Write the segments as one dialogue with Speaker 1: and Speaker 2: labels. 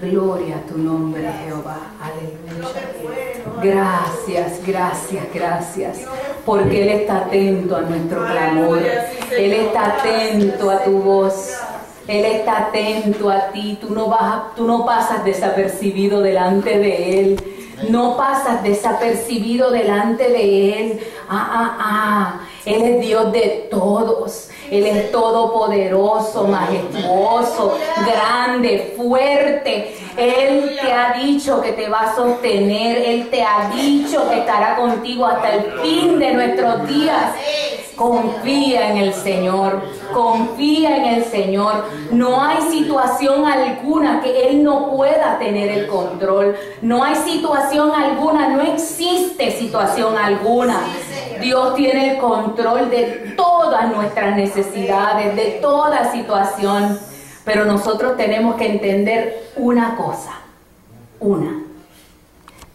Speaker 1: Gloria a tu nombre, Jehová. Aleluya. Gracias, gracias, gracias. Porque Él está atento a nuestro clamor. Él está atento a tu voz. Él está atento a ti. Tú no pasas desapercibido delante de Él. No pasas desapercibido delante de Él. Él es Dios de todos. Él es todopoderoso, majestuoso, grande, fuerte. Él te ha dicho que te va a sostener. Él te ha dicho que estará contigo hasta el fin de nuestros días. Confía en el Señor. Confía en el Señor. No hay situación alguna que Él no pueda tener el control. No hay situación alguna, no existe situación alguna. Dios tiene el control de todas nuestras necesidades, de toda situación. Pero nosotros tenemos que entender una cosa.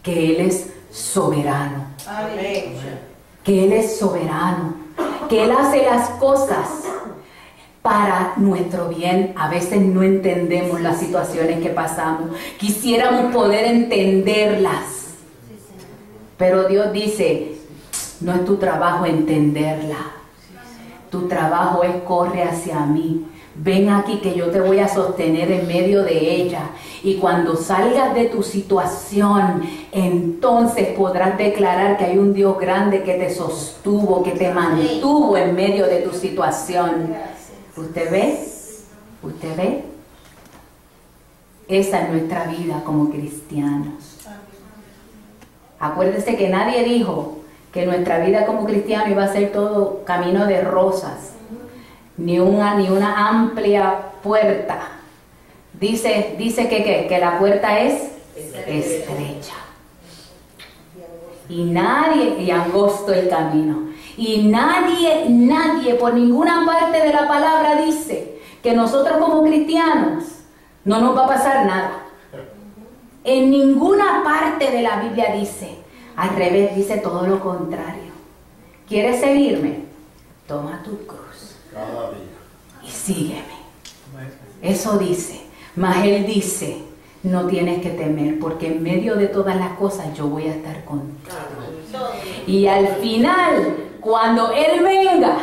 Speaker 1: Que Él es soberano.
Speaker 2: Amén.
Speaker 1: Que Él es soberano. Que Él hace las cosas para nuestro bien. A veces no entendemos las situaciones que pasamos. Quisiéramos poder entenderlas. Pero Dios dice, no es tu trabajo entenderla. Tu trabajo es corre hacia mí. Ven aquí que yo te voy a sostener en medio de ella. Y cuando salgas de tu situación, entonces podrás declarar que hay un Dios grande que te sostuvo, que te mantuvo en medio de tu situación. ¿Usted ve? ¿Usted ve? Esa es nuestra vida como cristianos. Acuérdese que nadie dijo que nuestra vida como cristiano iba a ser todo camino de rosas, ni una amplia puerta. Dice que la puerta es estrecha. Y angosto el camino. Y nadie por ninguna parte de la palabra dice que nosotros como cristianos no nos va a pasar nada. En ninguna parte de la Biblia dice. Al revés, dice todo lo contrario. ¿Quieres seguirme? Toma tu cruz y sígueme. Eso dice. Mas Él dice, no tienes que temer, porque en medio de todas las cosas yo voy a estar contigo. Y al final, cuando Él venga,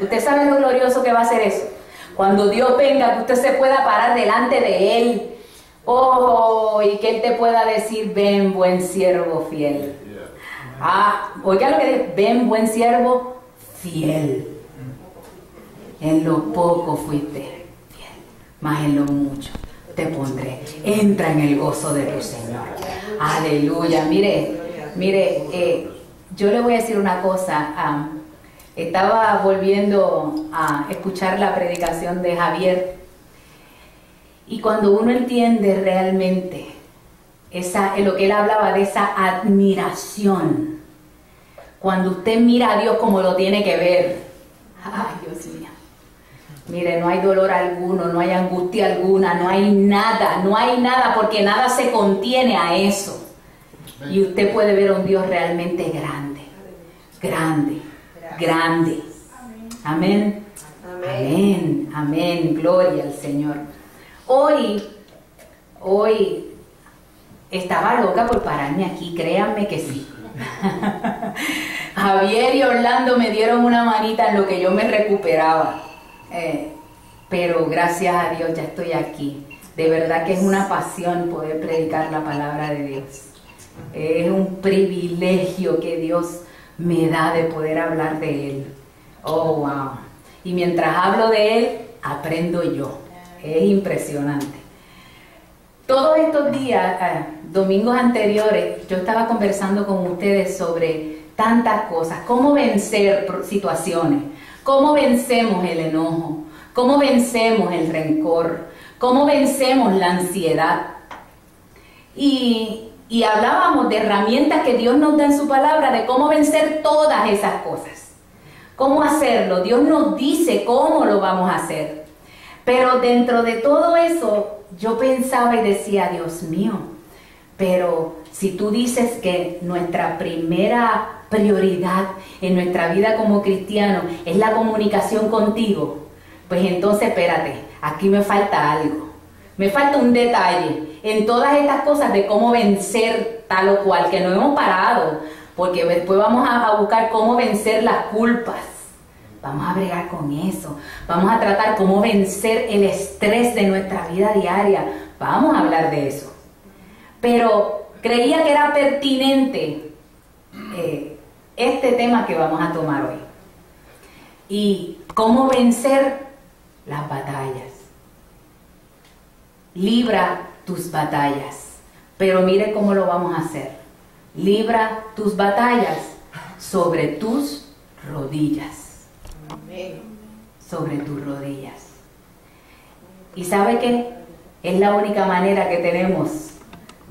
Speaker 1: usted sabe lo glorioso que va a ser eso. Cuando Dios venga, que usted se pueda parar delante de Él. Y que Él te pueda decir, ven buen siervo fiel. Oiga lo que dice, ven buen siervo fiel. En lo poco fuiste fiel, mas en lo mucho te pondré. Entra en el gozo de tu Señor. Aleluya. Mire, yo le voy a decir una cosa. Estaba volviendo a escuchar la predicación de Javier. Y cuando uno entiende realmente lo que él hablaba de esa admiración, cuando usted mira a Dios como lo tiene que ver, ay Dios mío, mire, no hay dolor alguno, no hay angustia alguna, no hay nada, porque nada se contiene a eso. Y usted puede ver a un Dios realmente grande. Amén. Amén. Gloria al Señor. Hoy estaba loca por pararme aquí, créanme que sí. Javier y Orlando me dieron una manita en lo que yo me recuperaba. Pero gracias a Dios ya estoy aquí. De verdad que es una pasión poder predicar la palabra de Dios. Es un privilegio que Dios me da de poder hablar de Él. Oh, wow. Y mientras hablo de Él, aprendo yo. Es impresionante. Todos estos días, domingos anteriores, yo estaba conversando con ustedes sobre tantas cosas. Cómo vencer situaciones. Cómo vencemos el enojo. Cómo vencemos el rencor. Cómo vencemos la ansiedad. Y hablábamos de herramientas que Dios nos da en su palabra, de cómo vencer todas esas cosas. Cómo hacerlo. Dios nos dice cómo lo vamos a hacer. Pero dentro de todo eso, yo pensaba y decía, Dios mío, pero si tú dices que nuestra primera prioridad en nuestra vida como cristiano es la comunicación contigo, pues entonces espérate, aquí me falta algo. Me falta un detalle en todas estas cosas de cómo vencer tal o cual, que no hemos parado, porque después vamos a buscar cómo vencer las culpas. Vamos a bregar con eso. Vamos a tratar cómo vencer el estrés de nuestra vida diaria. Vamos a hablar de eso. Pero creía que era pertinente este tema que vamos a tomar hoy. Y cómo vencer las batallas. Libra tus batallas. Pero mire cómo lo vamos a hacer. Libra tus batallas sobre tus rodillas.
Speaker 2: Amén.
Speaker 1: Sobre tus rodillas. ¿Y sabe qué? Es la única manera que tenemos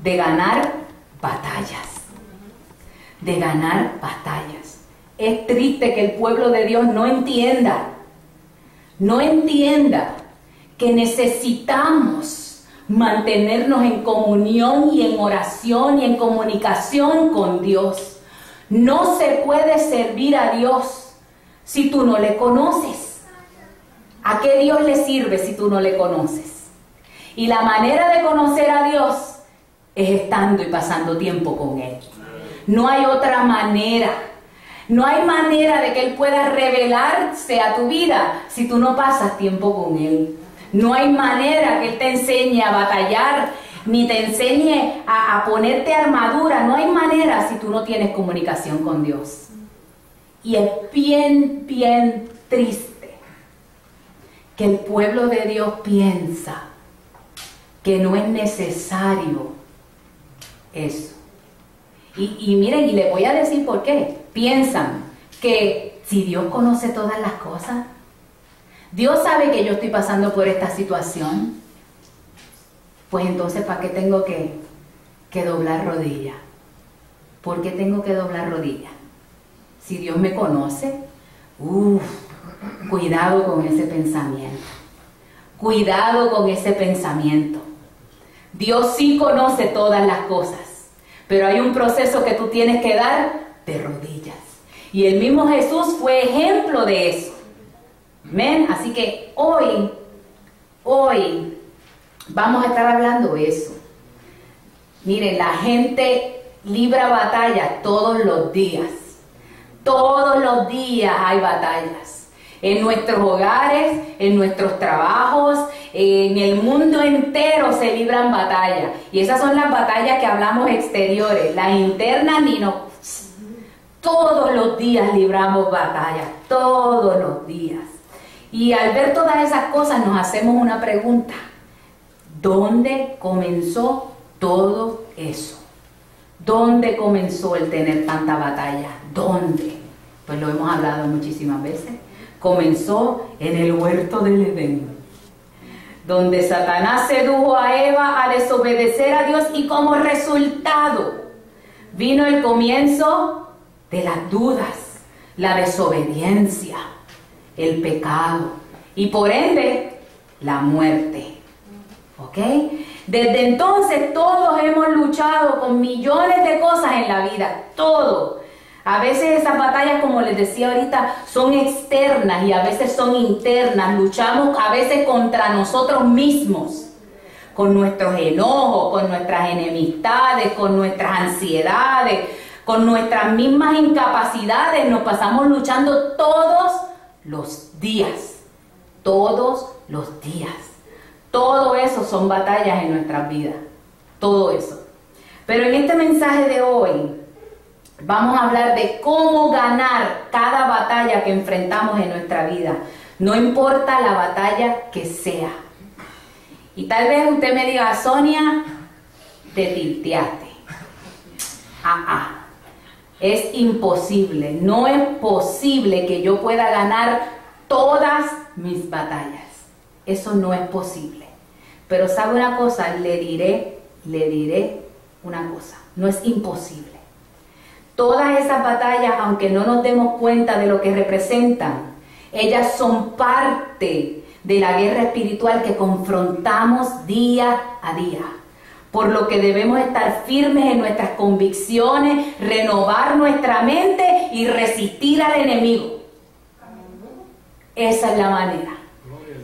Speaker 1: de ganar batallas. De ganar batallas. Es triste que el pueblo de Dios no entienda que necesitamos mantenernos en comunión y en oración y en comunicación con Dios. No se puede servir a Dios si tú no le conoces. ¿A qué Dios le sirve si tú no le conoces? Y la manera de conocer a Dios es estando y pasando tiempo con Él. No hay otra manera. No hay manera de que Él pueda revelarse a tu vida si tú no pasas tiempo con Él. No hay manera que Él te enseñe a batallar, ni te enseñe a ponerte armadura. No hay manera si tú no tienes comunicación con Dios. Y es bien, bien triste que el pueblo de Dios piensa que no es necesario eso. Y miren, y les voy a decir por qué. Piensan que si Dios conoce todas las cosas, Dios sabe que yo estoy pasando por esta situación, pues entonces ¿para qué tengo que doblar rodilla? ¿Por qué tengo que doblar rodilla? Si Dios me conoce, cuidado con ese pensamiento. Cuidado con ese pensamiento. Dios sí conoce todas las cosas, pero hay un proceso que tú tienes que dar de rodillas. Y el mismo Jesús fue ejemplo de eso. Amén. Así que hoy vamos a estar hablando de eso. Miren, la gente libra batallas todos los días. Todos los días hay batallas. En nuestros hogares, en nuestros trabajos, en el mundo entero se libran batallas. Y esas son las batallas que hablamos exteriores. Las internas ni no. Todos los días libramos batallas. Todos los días. Y al ver todas esas cosas nos hacemos una pregunta. ¿Dónde comenzó todo eso? ¿Dónde comenzó el tener tanta batalla? ¿Dónde? Pues lo hemos hablado muchísimas veces. Comenzó en el huerto del Edén, donde Satanás sedujo a Eva a desobedecer a Dios y como resultado vino el comienzo de las dudas, la desobediencia, el pecado y por ende la muerte. ¿Ok? Desde entonces todos hemos luchado con millones de cosas en la vida, todo. A veces esas batallas, como les decía ahorita, son externas y a veces son internas. Luchamos a veces contra nosotros mismos, con nuestros enojos, con nuestras enemistades, con nuestras ansiedades, con nuestras mismas incapacidades. Nos pasamos luchando todos los días. Todos los días. Todo eso son batallas en nuestras vidas. Todo eso. Pero en este mensaje de hoy vamos a hablar de cómo ganar cada batalla que enfrentamos en nuestra vida. No importa la batalla que sea. Y tal vez usted me diga, Sonia, te tilteaste. Es imposible. No es posible que yo pueda ganar todas mis batallas. Eso no es posible. Pero ¿sabe una cosa? Le diré una cosa. No es imposible. Todas esas batallas, aunque no nos demos cuenta de lo que representan, ellas son parte de la guerra espiritual que confrontamos día a día. Por lo que debemos estar firmes en nuestras convicciones, renovar nuestra mente y resistir al enemigo. Esa es la manera.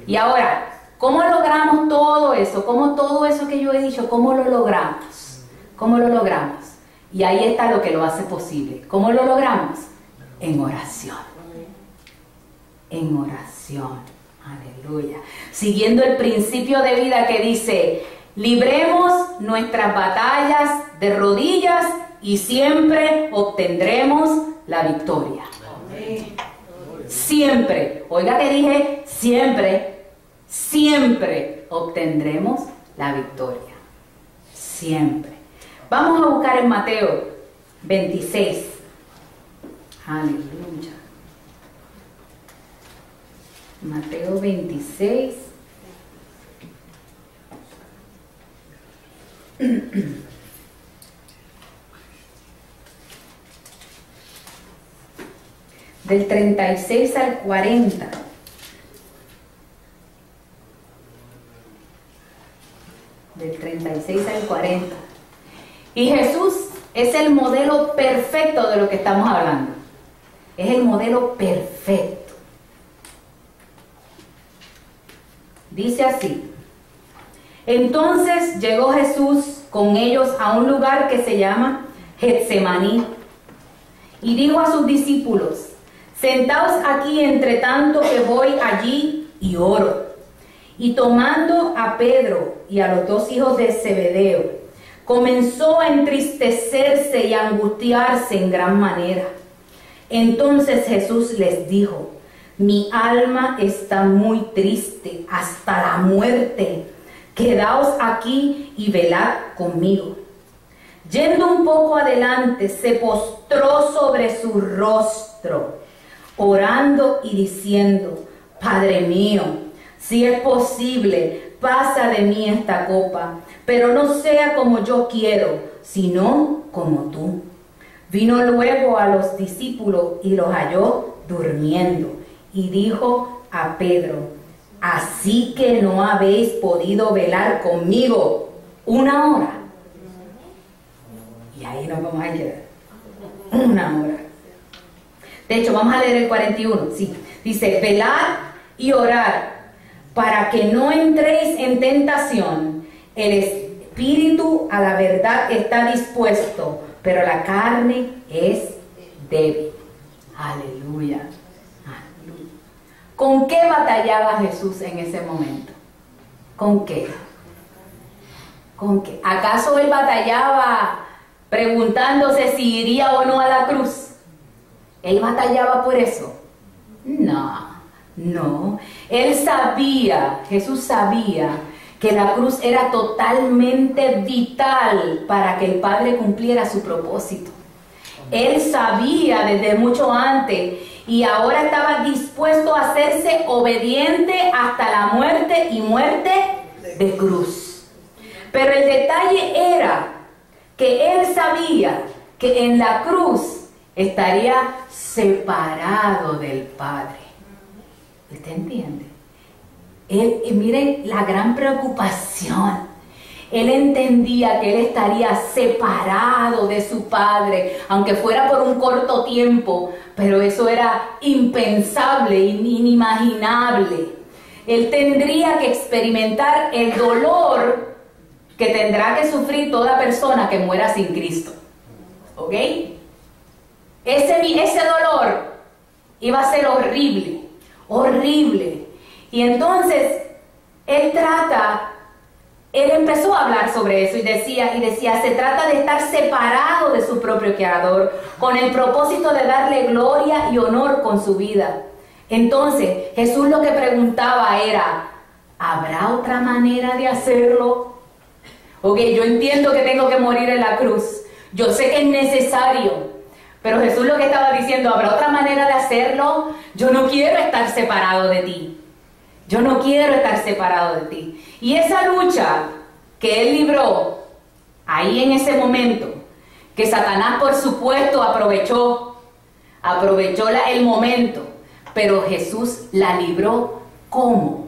Speaker 1: Y ahora, ¿Cómo logramos todo eso? ¿Cómo todo eso que yo he dicho, cómo lo logramos? ¿Cómo lo logramos? Y ahí está lo que lo hace posible. ¿Cómo lo logramos? En oración. En oración. Aleluya. Siguiendo el principio de vida que dice, libremos nuestras batallas de rodillas y siempre obtendremos la victoria. Siempre. Oiga que dije siempre. Siempre obtendremos la victoria. Siempre. Vamos a buscar en Mateo 26. Aleluya. Mateo 26. Del 36 al 40. Del 36 al 40. Y Jesús es el modelo perfecto de lo que estamos hablando. Es el modelo perfecto. Dice así. Entonces llegó Jesús con ellos a un lugar que se llama Getsemaní y dijo a sus discípulos, sentaos aquí entre tanto que voy allí y oro. Y tomando a Pedro y a los dos hijos de Zebedeo, comenzó a entristecerse y a angustiarse en gran manera. Entonces Jesús les dijo, mi alma está muy triste hasta la muerte. Quedaos aquí y velad conmigo. Yendo un poco adelante, se postró sobre su rostro, orando y diciendo, Padre mío, si es posible, pasa de mí esta copa, pero no sea como yo quiero, sino como tú. Vino luego a los discípulos y los halló durmiendo, y dijo a Pedro, ¿así que no habéis podido velar conmigo 1 hora? Y ahí nos vamos a quedar. 1 hora. De hecho, vamos a leer el 41. Sí. Dice, velad y orad para que no entréis en tentación. El espíritu a la verdad está dispuesto, pero la carne es débil. Aleluya. Aleluya. ¿Con qué batallaba Jesús en ese momento? ¿Con qué? ¿Con qué? ¿Acaso él batallaba preguntándose si iría o no a la cruz? ¿Él batallaba por eso? No. No, él sabía, Jesús sabía que la cruz era totalmente vital para que el Padre cumpliera su propósito. Él sabía desde mucho antes y ahora estaba dispuesto a hacerse obediente hasta la muerte y muerte de cruz. Pero el detalle era que él sabía que en la cruz estaría separado del Padre. ¿Usted entiende? Miren la gran preocupación. Él entendía que él estaría separado de su Padre, aunque fuera por un corto tiempo, pero eso era impensable, inimaginable. Él tendría que experimentar el dolor que tendrá que sufrir toda persona que muera sin Cristo. ¿Ok? Ese dolor iba a ser horrible. Horrible. Y entonces él empezó a hablar sobre eso y decía, se trata de estar separado de su propio Creador, con el propósito de darle gloria y honor con su vida. Entonces Jesús lo que preguntaba era, ¿habrá otra manera de hacerlo? Ok, yo entiendo que tengo que morir en la cruz, yo sé que es necesario, pero Jesús lo que estaba diciendo, ¿habrá otra manera de hacerlo? Yo no quiero estar separado de ti. Yo no quiero estar separado de ti. Y esa lucha que él libró ahí en ese momento, que Satanás por supuesto aprovechó el momento, pero Jesús la libró ¿cómo?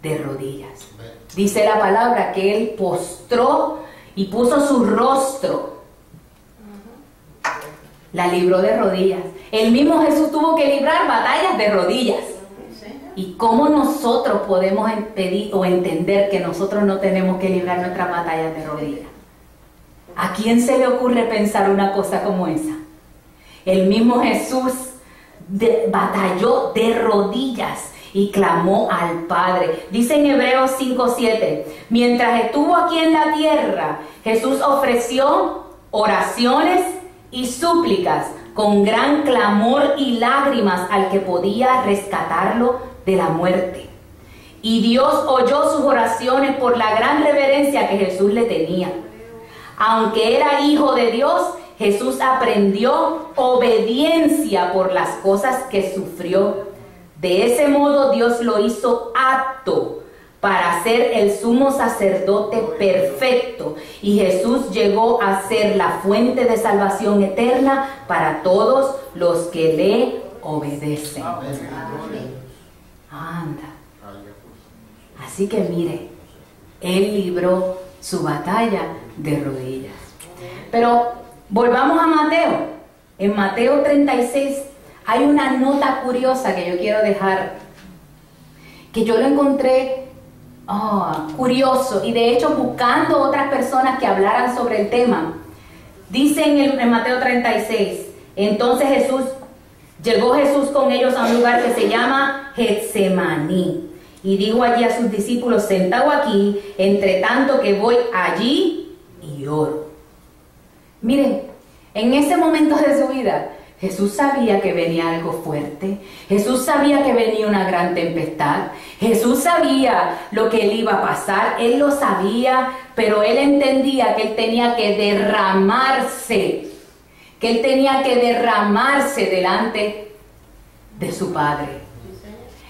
Speaker 1: De rodillas. Dice la palabra que él postró y puso su rostro. La libró de rodillas. El mismo Jesús tuvo que librar batallas de rodillas. ¿Y cómo nosotros podemos pedir o entender que nosotros no tenemos que librar nuestras batallas de rodillas? ¿A quién se le ocurre pensar una cosa como esa? El mismo Jesús batalló de rodillas y clamó al Padre. Dice en Hebreos 5:7, mientras estuvo aquí en la tierra, Jesús ofreció oraciones y súplicas con gran clamor y lágrimas al que podía rescatarlo de la muerte. Y Dios oyó sus oraciones por la gran reverencia que Jesús le tenía. Aunque era hijo de Dios, Jesús aprendió obediencia por las cosas que sufrió. De ese modo Dios lo hizo apto para ser el sumo sacerdote perfecto, y Jesús llegó a ser la fuente de salvación eterna para todos los que le obedecen. Anda. Así que mire, Él libró su batalla de rodillas. Pero volvamos a Mateo. En Mateo 36 hay una nota curiosa que yo quiero dejar, que yo lo encontré curioso, y de hecho buscando otras personas que hablaran sobre el tema. Dice en Mateo 36, entonces llegó Jesús con ellos a un lugar que se llama Getsemaní, y dijo allí a sus discípulos, sentado aquí, entre tanto que voy allí y oro. Miren, en ese momento de su vida, Jesús sabía que venía algo fuerte. Jesús sabía que venía una gran tempestad. Jesús sabía lo que él iba a pasar. Él lo sabía, pero él entendía que él tenía que derramarse. Que él tenía que derramarse delante de su Padre.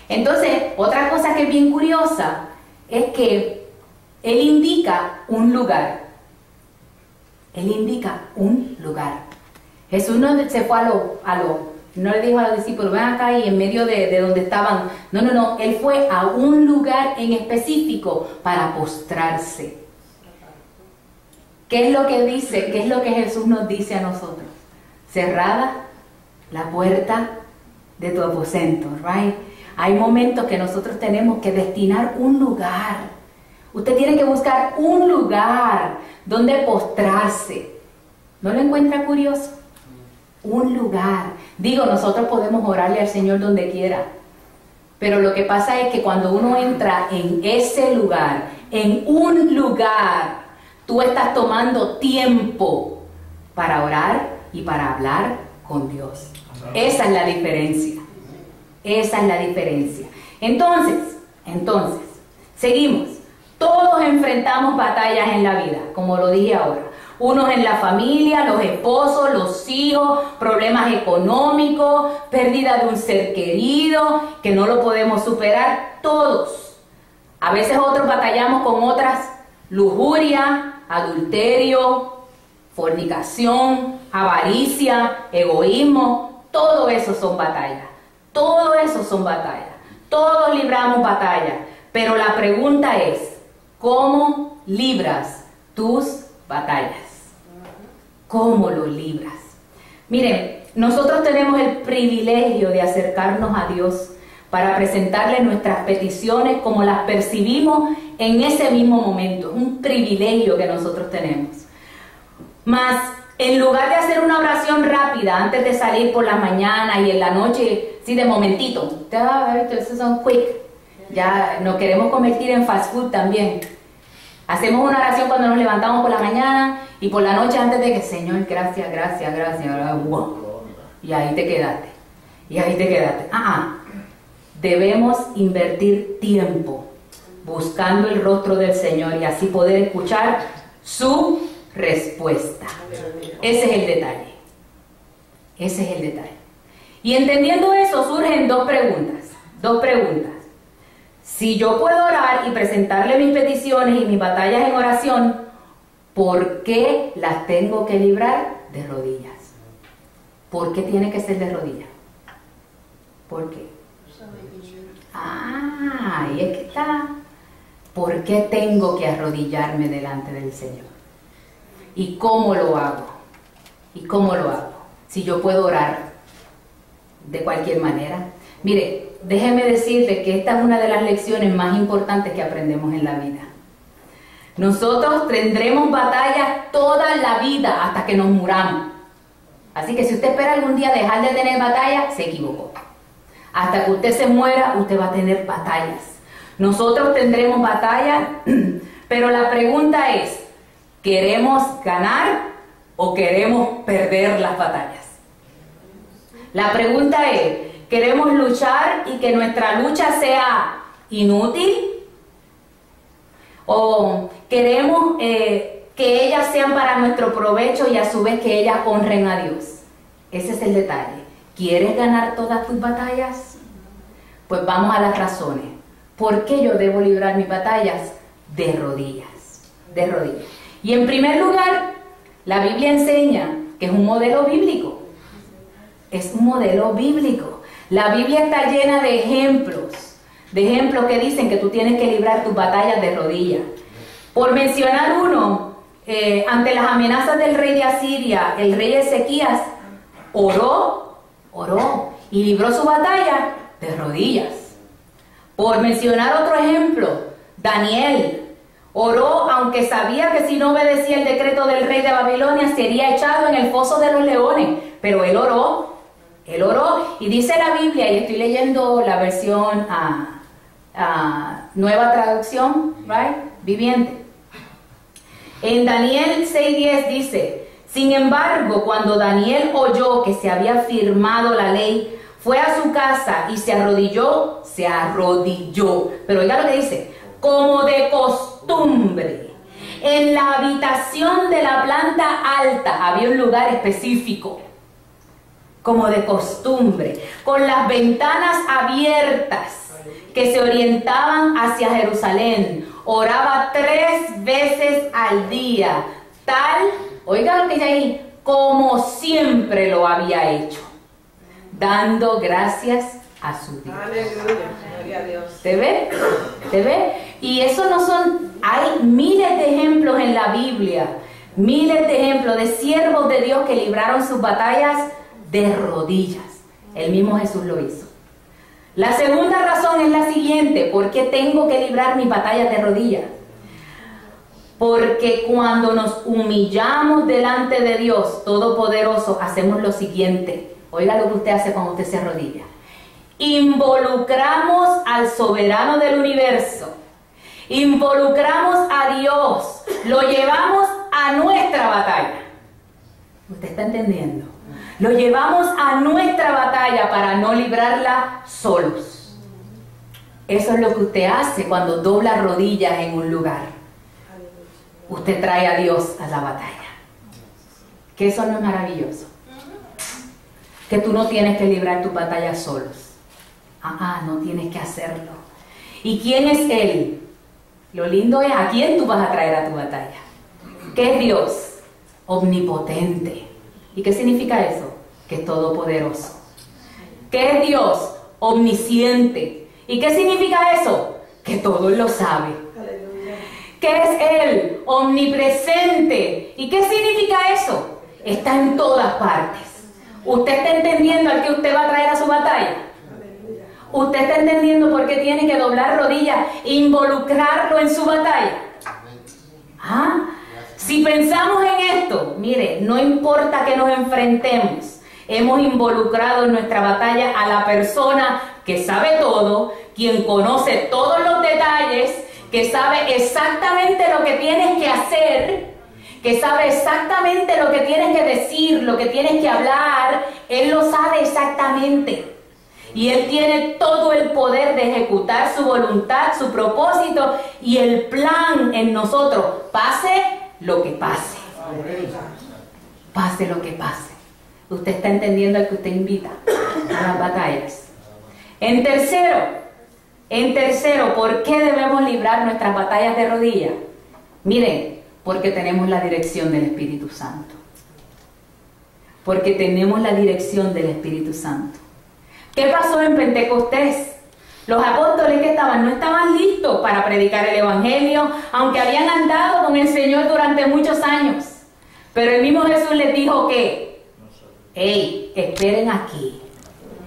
Speaker 1: Entonces, otra cosa que es bien curiosa es que él indica un lugar. Él indica un lugar. Jesús no se fue no le dijo a los discípulos, ven acá y en medio de donde estaban. No, él fue a un lugar en específico para postrarse. ¿Qué es lo que dice? ¿Qué es lo que Jesús nos dice a nosotros? Cerrada la puerta de tu aposento, right? Hay momentos que nosotros tenemos que destinar un lugar. Usted tiene que buscar un lugar donde postrarse. ¿No lo encuentra curioso? Un lugar. Digo, nosotros podemos orarle al Señor donde quiera, pero lo que pasa es que cuando uno entra en ese lugar, en un lugar, tú estás tomando tiempo para orar y para hablar con Dios. Esa es la diferencia. Esa es la diferencia. Entonces, seguimos. Todos enfrentamos batallas en la vida, como lo dije ahora. Unos en la familia, los esposos, los hijos, problemas económicos, pérdida de un ser querido, que no lo podemos superar, todos. A veces otros batallamos con otras, lujuria, adulterio, fornicación, avaricia, egoísmo, todo eso son batallas. Todo eso son batallas. Todos libramos batallas. Pero la pregunta es, ¿cómo libras tus batallas? ¿Cómo lo libras? Miren, nosotros tenemos el privilegio de acercarnos a Dios para presentarle nuestras peticiones como las percibimos en ese mismo momento. Es un privilegio que nosotros tenemos. Mas, en lugar de hacer una oración rápida antes de salir por la mañana y en la noche, sí, de momentito, esos son quick. Ya nos queremos convertir en fast food también. Hacemos una oración cuando nos levantamos por la mañana y por la noche antes de que, Señor, gracias. Wow. Y ahí te quedaste. Debemos invertir tiempo buscando el rostro del Señor y así poder escuchar su respuesta. Ese es el detalle. Y entendiendo eso, surgen dos preguntas. Si yo puedo orar y presentarle mis peticiones y mis batallas en oración, ¿por qué las tengo que librar de rodillas? ¿Por qué tiene que ser de rodillas? ¿Por qué? Ahí es que está. ¿Por qué tengo que arrodillarme delante del Señor? ¿Y cómo lo hago? Si yo puedo orar de cualquier manera. Mire, déjeme decirle que esta es una de las lecciones más importantes que aprendemos en la vida. Nosotros tendremos batallas toda la vida hasta que nos muramos. Así que si usted espera algún día dejar de tener batallas, se equivocó. Hasta que usted se muera, usted va a tener batallas. Nosotros tendremos batallas, pero la pregunta es, ¿queremos ganar o queremos perder las batallas? La pregunta es, ¿queremos luchar y que nuestra lucha sea inútil? ¿O queremos que ellas sean para nuestro provecho y a su vez que ellas honren a Dios? Ese es el detalle. ¿Quieres ganar todas tus batallas? Pues vamos a las razones. ¿Por qué yo debo librar mis batallas? De rodillas. De rodillas. Y en primer lugar, la Biblia enseña que es un modelo bíblico. Es un modelo bíblico. La Biblia está llena de ejemplos que dicen que tú tienes que librar tus batallas de rodillas. Por mencionar uno, ante las amenazas del rey de Asiria, el rey Ezequías oró y libró su batalla de rodillas. Por mencionar otro ejemplo, Daniel oró aunque sabía que si no obedecía el decreto del rey de Babilonia sería echado en el foso de los leones, pero él oró y dice la Biblia, y estoy leyendo la versión nueva traducción, right? Viviente. En Daniel 6:10 dice, sin embargo, cuando Daniel oyó que se había firmado la ley, fue a su casa y se arrodilló, pero oiga lo que dice, como de costumbre, en la habitación de la planta alta, había un lugar específico, como de costumbre, con las ventanas abiertas que se orientaban hacia Jerusalén, oraba 3 veces al día, tal, oiga lo que dice ahí, como siempre lo había hecho, dando gracias a su Dios.
Speaker 2: Aleluya, gloria a Dios.
Speaker 1: ¿Te ve? ¿Te ve? Y eso no son, hay miles de ejemplos en la Biblia, miles de ejemplos de siervos de Dios que libraron sus batallas de rodillas. El mismo Jesús lo hizo. La segunda razón es la siguiente, ¿por qué tengo que librar mis batallas de rodillas? Porque cuando nos humillamos delante de Dios Todopoderoso, hacemos lo siguiente. Oiga lo que usted hace cuando usted se arrodilla. Involucramos al soberano del universo. Involucramos a Dios. Lo llevamos a nuestra batalla. ¿Usted está entendiendo? Lo llevamos a nuestra batalla para no librarla solos. Eso es lo que usted hace cuando dobla rodillas en un lugar. Usted trae a Dios a la batalla. ¿Que eso no es maravilloso? Que tú no tienes que librar tu batalla solos. No tienes que hacerlo. ¿Y quién es Él? Lo lindo es a quién tú vas a traer a tu batalla. ¿Qué es Dios? Omnipotente. ¿Y qué significa eso? Que es todopoderoso. ¿Qué es Dios? Omnisciente. ¿Y qué significa eso? Que todo lo sabe. ¿Qué es Él? Omnipresente. ¿Y qué significa eso? Está en todas partes. ¿Usted está entendiendo al que usted va a traer a su batalla? ¿Usted está entendiendo por qué tiene que doblar rodillas e involucrarlo en su batalla? Si pensamos en esto, mire, no importa que nos enfrentemos, hemos involucrado en nuestra batalla a la persona que sabe todo, quien conoce todos los detalles, que sabe exactamente lo que tienes que hacer, que sabe exactamente lo que tienes que decir, lo que tienes que hablar. Él lo sabe exactamente. Y Él tiene todo el poder de ejecutar su voluntad, su propósito y el plan en nosotros. Pase lo que pase. Pase lo que pase. Usted está entendiendo al que usted invita a las batallas. En tercero, ¿por qué debemos librar nuestras batallas de rodillas? Miren, porque tenemos la dirección del Espíritu Santo. Porque tenemos la dirección del Espíritu Santo. ¿Qué pasó en Pentecostés? Los apóstoles que no estaban listos para predicar el Evangelio, aunque habían andado con el Señor durante muchos años. Pero el mismo Jesús les dijo que, esperen aquí.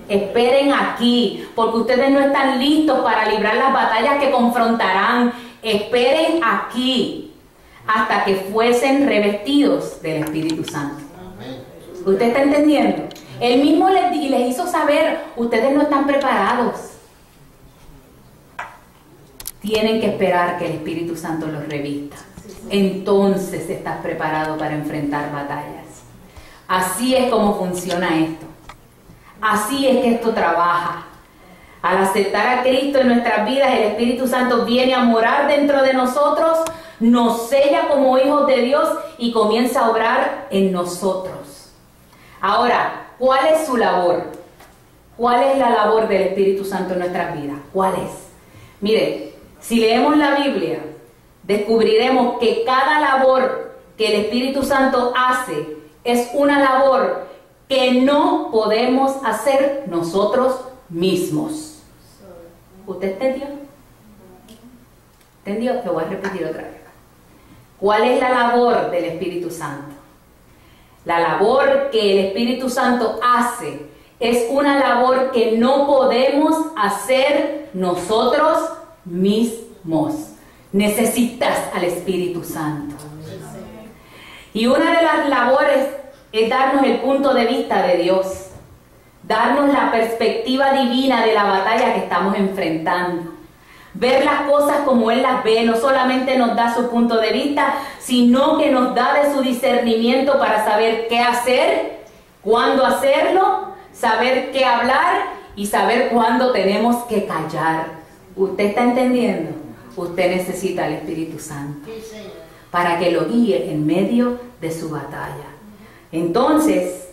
Speaker 1: Esperen aquí, porque ustedes no están listos para librar las batallas que confrontarán. Esperen aquí hasta que fuesen revestidos del Espíritu Santo. ¿Usted está entendiendo? Él mismo les hizo saber, ustedes no están preparados. Tienen que esperar que el Espíritu Santo los revista. Entonces estás preparado para enfrentar batallas. Así es como funciona esto. Así es que esto trabaja. Al aceptar a Cristo en nuestras vidas, el Espíritu Santo viene a morar dentro de nosotros, nos sella como hijos de Dios y comienza a obrar en nosotros. Ahora, ¿cuál es su labor? ¿Cuál es la labor del Espíritu Santo en nuestras vidas? ¿Cuál es? Mire, si leemos la Biblia, descubriremos que cada labor que el Espíritu Santo hace es una labor que no podemos hacer nosotros mismos. ¿Usted entendió? ¿Entendió? Lo voy a repetir otra vez. ¿Cuál es la labor del Espíritu Santo? La labor que el Espíritu Santo hace es una labor que no podemos hacer nosotros mismos. Necesitas al Espíritu Santo. Y una de las labores es darnos el punto de vista de Dios, darnos la perspectiva divina de la batalla que estamos enfrentando, ver las cosas como Él las ve. No solamente nos da su punto de vista, sino que nos da de su discernimiento para saber qué hacer, cuándo hacerlo, saber qué hablar y saber cuándo tenemos que callar. ¿Usted está entendiendo? Usted necesita al Espíritu Santo para que lo guíe en medio de su batalla. Entonces,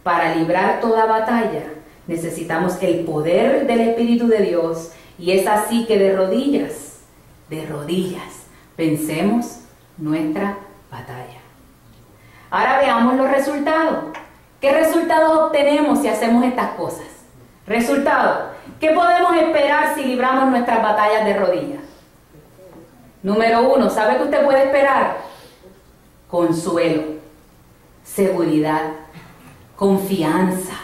Speaker 1: para librar toda batalla, necesitamos el poder del Espíritu de Dios, y es así que de rodillas, vencemos nuestra batalla. Ahora veamos los resultados. ¿Qué resultados obtenemos si hacemos estas cosas? Resultados. ¿Qué podemos esperar si libramos nuestras batallas de rodillas? Número 1, ¿sabe qué usted puede esperar? Consuelo, seguridad, confianza.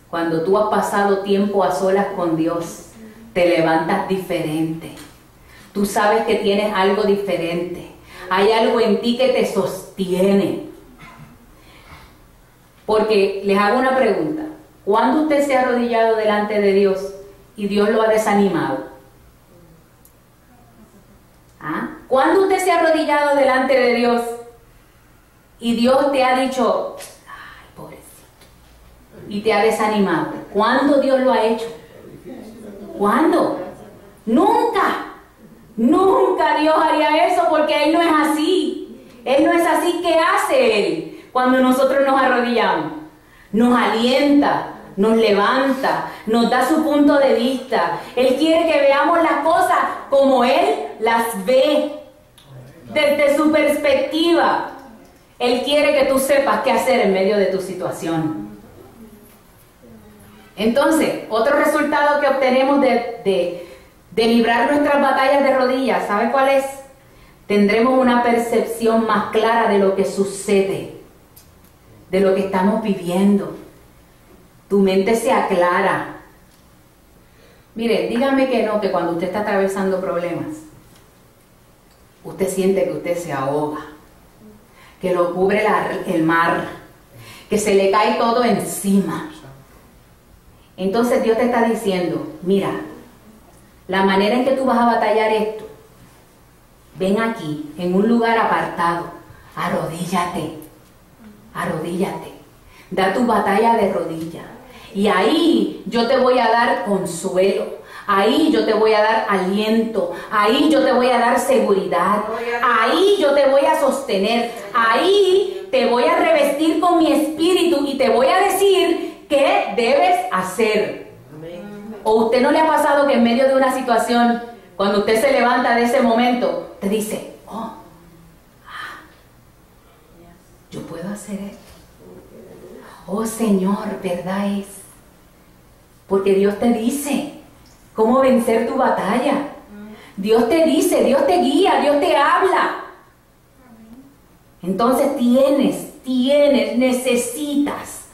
Speaker 1: Cuando tú has pasado tiempo a solas con Dios, te levantas diferente. Tú sabes que tienes algo diferente. Hay algo en ti que te sostiene. Porque les hago una pregunta. ¿Cuándo usted se ha arrodillado delante de Dios y Dios lo ha desanimado? ¿Ah? ¿Cuándo usted se ha arrodillado delante de Dios y Dios te ha dicho, ay, pobrecito, y te ha desanimado? ¿Cuándo Dios lo ha hecho? ¿Cuándo? Nunca. Nunca Dios haría eso, porque Él no es así. Él no es así. ¿Qué hace Él cuando nosotros nos arrodillamos? Nos alienta, nos levanta, nos da su punto de vista. Él quiere que veamos las cosas como Él las ve, desde su perspectiva. Él quiere que tú sepas qué hacer en medio de tu situación. Entonces, otro resultado que obtenemos de librar nuestras batallas de rodillas, ¿sabe cuál es? Tendremos una percepción más clara de lo que sucede, de lo que estamos viviendo. Tu mente se aclara. Mire, dígame que no, que cuando usted está atravesando problemas, usted siente que usted se ahoga, que lo cubre el mar, que se le cae todo encima. Entonces Dios te está diciendo, mira, la manera en que tú vas a batallar esto, ven aquí, en un lugar apartado, arrodíllate, da tu batalla de rodillas. Y ahí yo te voy a dar consuelo, ahí yo te voy a dar aliento, ahí yo te voy a dar seguridad, ahí yo te voy a sostener, ahí te voy a revestir con mi espíritu y te voy a decir qué debes hacer. ¿O usted no le ha pasado que en medio de una situación, cuando usted se levanta de ese momento, te dice, yo puedo hacer esto? Oh Señor, verdad es. Porque Dios te dice cómo vencer tu batalla. Dios te dice, Dios te guía, Dios te habla. Entonces necesitas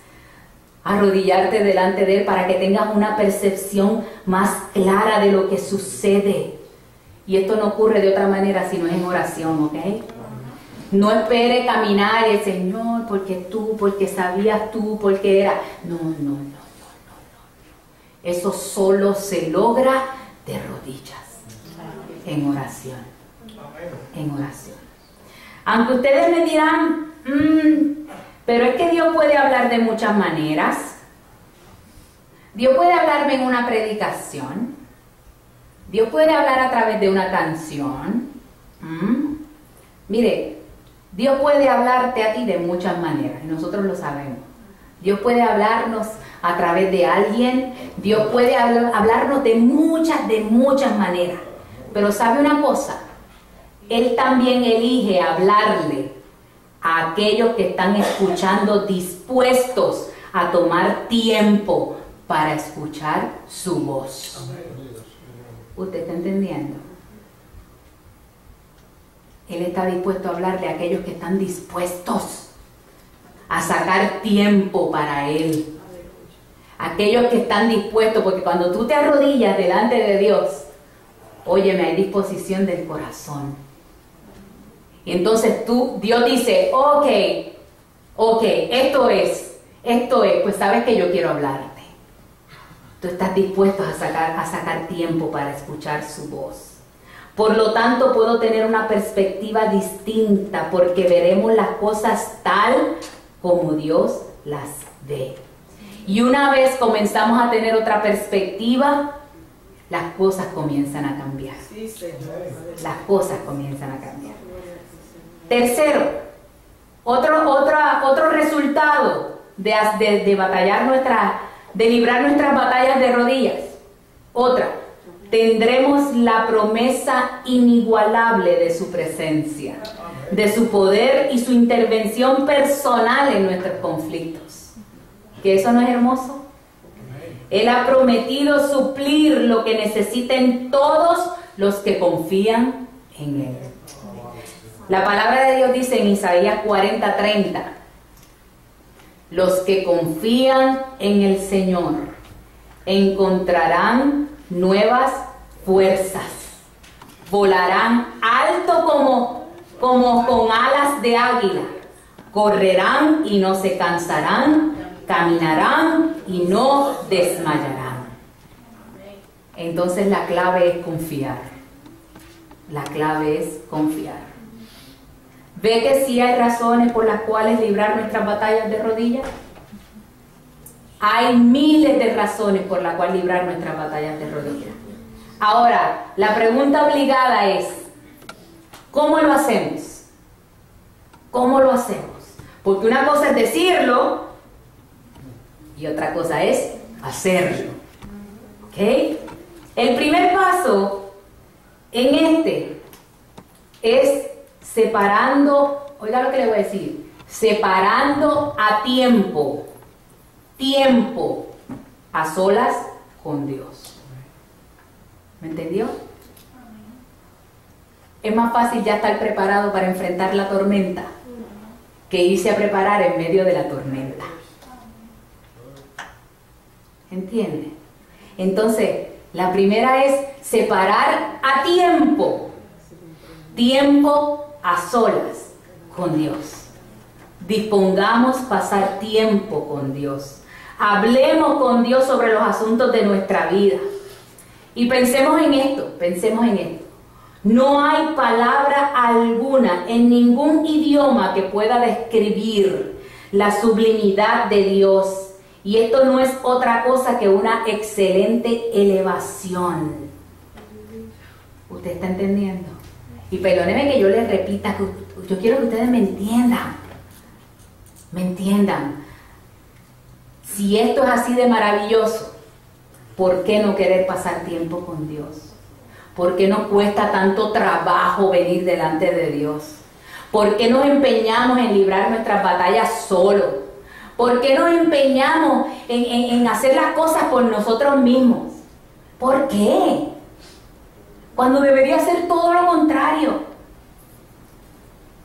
Speaker 1: arrodillarte delante de Él para que tengas una percepción más clara de lo que sucede. Y esto no ocurre de otra manera si no es en oración, ¿ok? No espere caminar el Señor porque tú, porque sabías tú, porque era. No. Eso solo se logra de rodillas, en oración. En oración. Aunque ustedes me dirán, pero es que Dios puede hablar de muchas maneras. Dios puede hablarme en una predicación. Dios puede hablar a través de una canción. Mire, Dios puede hablarte a ti de muchas maneras, y nosotros lo sabemos. Dios puede hablarnos a través de alguien. Dios puede hablarnos de muchas maneras. Pero ¿sabe una cosa? Él también elige hablarle a aquellos que están escuchando, dispuestos a tomar tiempo para escuchar su voz. ¿Usted está entendiendo? Él está dispuesto a hablarle a aquellos que están dispuestos a sacar tiempo para Él. Aquellos que están dispuestos, porque cuando tú te arrodillas delante de Dios, óyeme, hay disposición del corazón. Y entonces Dios dice, ok, esto es, pues sabes que yo quiero hablarte. Tú estás dispuesto a sacar tiempo para escuchar su voz. Por lo tanto, puedo tener una perspectiva distinta porque veremos las cosas tal como Dios las ve. Y una vez comenzamos a tener otra perspectiva, las cosas comienzan a cambiar. Las cosas comienzan a cambiar. Tercero, otro resultado de batallar de librar nuestras batallas de rodillas. Tendremos la promesa inigualable de su presencia, de su poder y su intervención personal en nuestros conflictos. ¿Que eso no es hermoso? Él ha prometido suplir lo que necesiten todos los que confían en Él. La palabra de Dios dice en Isaías 40:30, los que confían en el Señor encontrarán nuevas fuerzas, volarán alto como con alas de águila, correrán y no se cansarán, caminarán y no desmayarán. Entonces la clave es confiar. La clave es confiar. ¿Ve que sí hay razones por las cuales librar nuestras batallas de rodillas? Hay miles de razones por las cuales librar nuestras batallas de rodillas. Ahora, la pregunta obligada es, ¿cómo lo hacemos? ¿Cómo lo hacemos? Porque una cosa es decirlo y otra cosa es hacerlo. ¿Ok? El primer paso en es separando, oiga lo que le voy a decir, separando a tiempo a solas con Dios. ¿Me entendió? Es más fácil ya estar preparado para enfrentar la tormenta que irse a preparar en medio de la tormenta. ¿Entiende? Entonces, la primera es separar a tiempo a solas con Dios. Dispongamos pasar tiempo con Dios. Hablemos con Dios sobre los asuntos de nuestra vida. Y pensemos en esto. No hay palabra alguna en ningún idioma que pueda describir la sublimidad de Dios. Y esto no es otra cosa que una excelente elevación. ¿Usted está entendiendo? Y perdóneme que yo les repita, yo quiero que ustedes me entiendan. Si esto es así de maravilloso, ¿por qué no querer pasar tiempo con Dios? ¿Por qué nos cuesta tanto trabajo venir delante de Dios? ¿Por qué nos empeñamos en librar nuestras batallas solos? ¿Por qué nos empeñamos en hacer las cosas por nosotros mismos? ¿Por qué? Cuando debería ser todo lo contrario.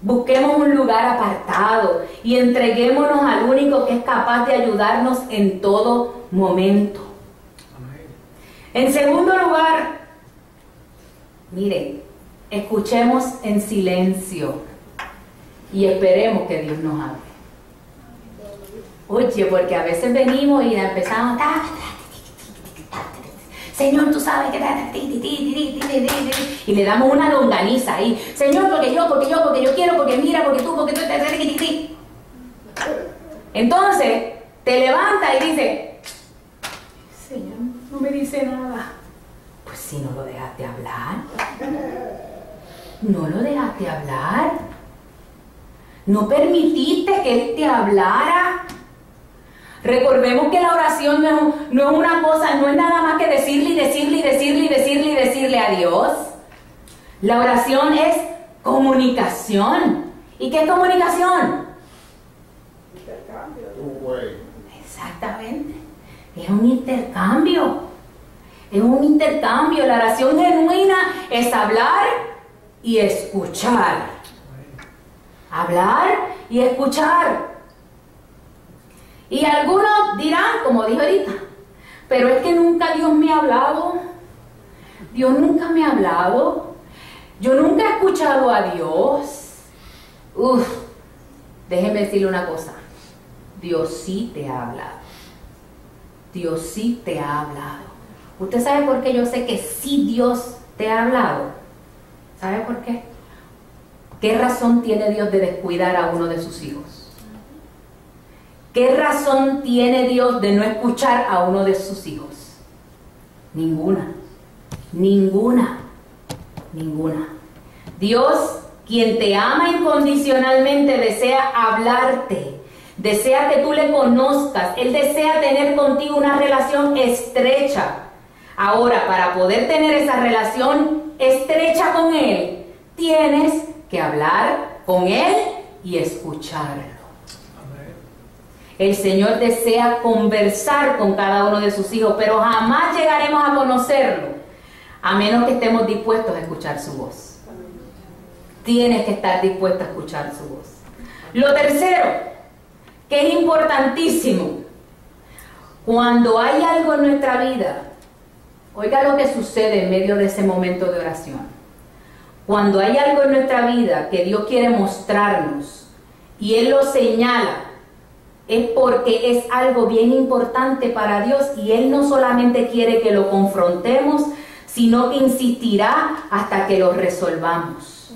Speaker 1: Busquemos un lugar apartado y entreguémonos al único que es capaz de ayudarnos en todo momento. En segundo lugar, mire, escuchemos en silencio y esperemos que Dios nos hable. Oye, porque a veces venimos y empezamos, Señor, tú sabes que y le damos una longaniza ahí. Señor, porque yo quiero, porque mira, porque tú. Entonces, te levantas y dices, Señor, no me dice nada. Pues si no lo dejaste hablar. No lo dejaste hablar. No permitiste que Él te hablara. Recordemos que la oración no es una cosa, no es nada más que decirle a Dios. La oración es comunicación. ¿Y qué es comunicación?
Speaker 2: Intercambio.
Speaker 1: Exactamente. Es un intercambio. Es un intercambio. La oración genuina es hablar y escuchar. Hablar y escuchar. Y algunos dirán, como dije ahorita, pero es que nunca Dios me ha hablado. Dios nunca me ha hablado. Yo nunca he escuchado a Dios. Déjeme decirle una cosa. Dios sí te ha hablado. Dios sí te ha hablado. ¿Usted sabe por qué yo sé que sí Dios te ha hablado? ¿Sabe por qué? ¿Qué razón tiene Dios de descuidar a uno de sus hijos? ¿Qué razón tiene Dios de no escuchar a uno de sus hijos? Ninguna. Ninguna. Ninguna. Dios, quien te ama incondicionalmente, desea hablarte. Desea que tú le conozcas. Él desea tener contigo una relación estrecha. Ahora, para poder tener esa relación estrecha con Él, tienes que hablar con Él y escucharlo. El Señor desea conversar con cada uno de sus hijos, pero jamás llegaremos a conocerlo a menos que estemos dispuestos a escuchar su voz. Tienes que estar dispuesto a escuchar su voz. Lo tercero, que es importantísimo, cuando hay algo en nuestra vida, oiga lo que sucede en medio de ese momento de oración. Cuando hay algo en nuestra vida que Dios quiere mostrarnos y Él lo señala, es porque es algo bien importante para Dios y Él no solamente quiere que lo confrontemos, sino que insistirá hasta que lo resolvamos.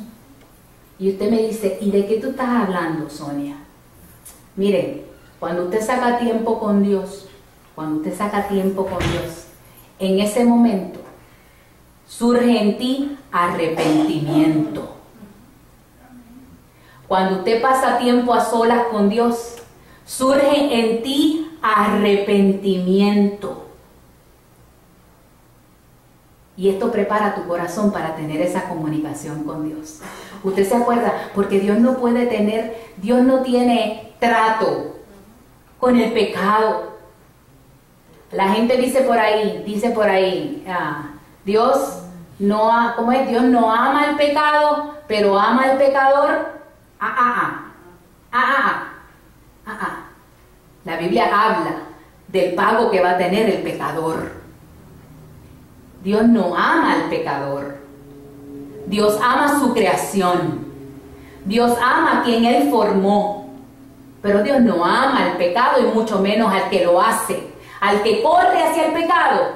Speaker 1: Y usted me dice, ¿y de qué tú estás hablando, Sonia? Mire, cuando usted saca tiempo con Dios, en ese momento surge en ti arrepentimiento. Cuando usted pasa tiempo a solas con Dios, surge en ti arrepentimiento. Y esto prepara tu corazón para tener esa comunicación con Dios. Usted se acuerda, porque Dios no tiene trato con el pecado. La gente dice por ahí, Dios no ama el pecado, pero ama al pecador. La Biblia habla del pago que va a tener el pecador. Dios no ama al pecador. Dios ama su creación. Dios ama a quien Él formó. Pero Dios no ama al pecado y mucho menos al que lo hace. Al que corre hacia el pecado.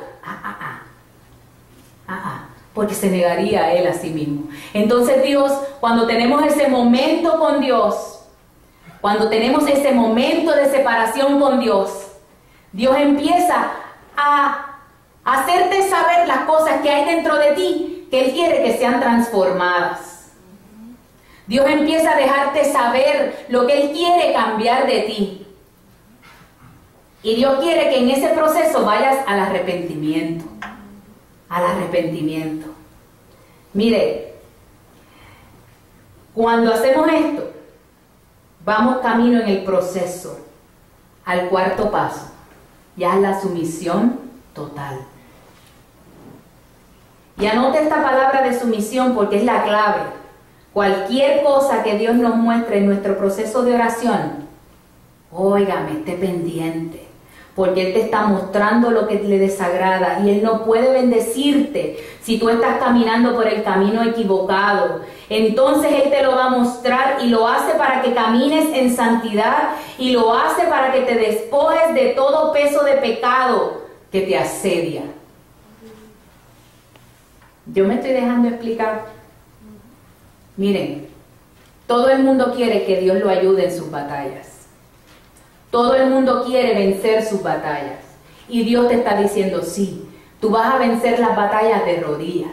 Speaker 1: Porque se negaría a Él a sí mismo. Entonces Dios, cuando tenemos ese momento con Dios, cuando tenemos ese momento de separación con Dios, Dios empieza a hacerte saber las cosas que hay dentro de ti, que Él quiere que sean transformadas. Dios empieza a dejarte saber lo que Él quiere cambiar de ti. Y Dios quiere que en ese proceso vayas al arrepentimiento. Al arrepentimiento. Mire, cuando hacemos esto, vamos camino en el proceso al cuarto paso, ya es la sumisión total. Y anote esta palabra de sumisión porque es la clave. Cualquier cosa que Dios nos muestre en nuestro proceso de oración, óigame, esté pendiente, porque Él te está mostrando lo que le desagrada y Él no puede bendecirte si tú estás caminando por el camino equivocado. Entonces Él te lo va a mostrar y lo hace para que camines en santidad y lo hace para que te despojes de todo peso de pecado que te asedia. Yo me estoy dejando explicar. Miren, todo el mundo quiere que Dios lo ayude en sus batallas. Todo el mundo quiere vencer sus batallas. Y Dios te está diciendo, sí, tú vas a vencer las batallas de rodillas.